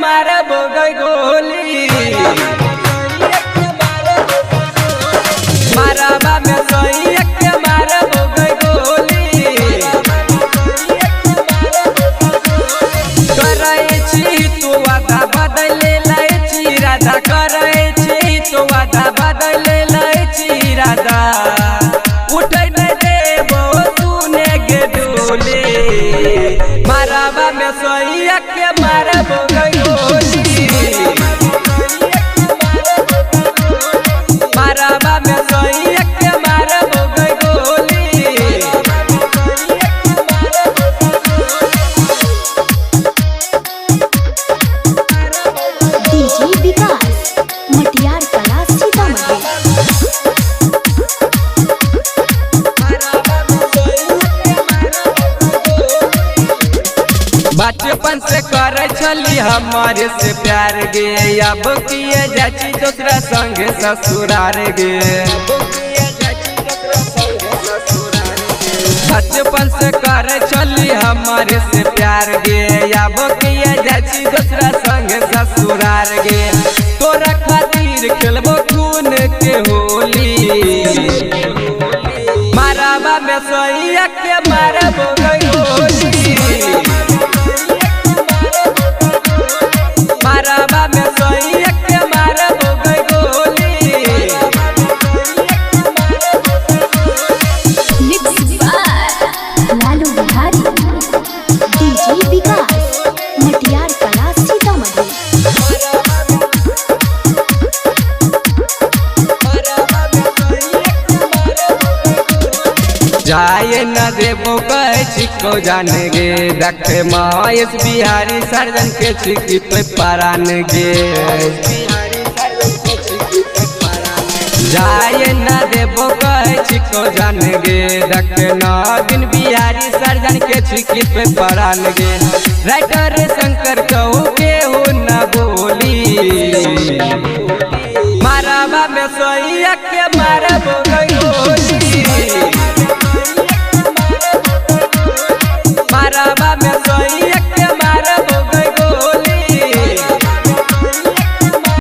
मारे बोगई गोली माराबा में सोई के मारे बोगई गोली करे छी तू वादा बदले लै छी राधा करे छी तू वादा बदले लै छी राधा उठै नै देबो तूने गे डोले माराबा में सोई के मारे बोगई गोली माराबा में सोई के मारे बोगई गोली डीजे विकास मटियार कला सीतामढ़ी। बचपन से करे छली हमारे से प्यार गे अब किए जाची दूसरा संग ससुरार गे बचपन से करे छली हमारे से प्यार गे अब किए जाची दूसरा संग ससुरार गे तोरा खातिर खेलबो खून के होली माराबा में सोई के मारे बोगई होली माराबा में सोई के मारे बोगई गोली mix by Lalu Bihari. DJ Vikas Matiyar Kala Sitamarhi. जाए न देबो कहे छिको जान गे देख महेश बिहारी सर्जन के छिकी पे परान गे जाए न देबो कहे छिको जान गे देख नवीन बिहारी सर्जन के छिकी पे परान गे राइटर शंकर कहू के हो न बोली माराबा में सोई के मारे बोगई गोली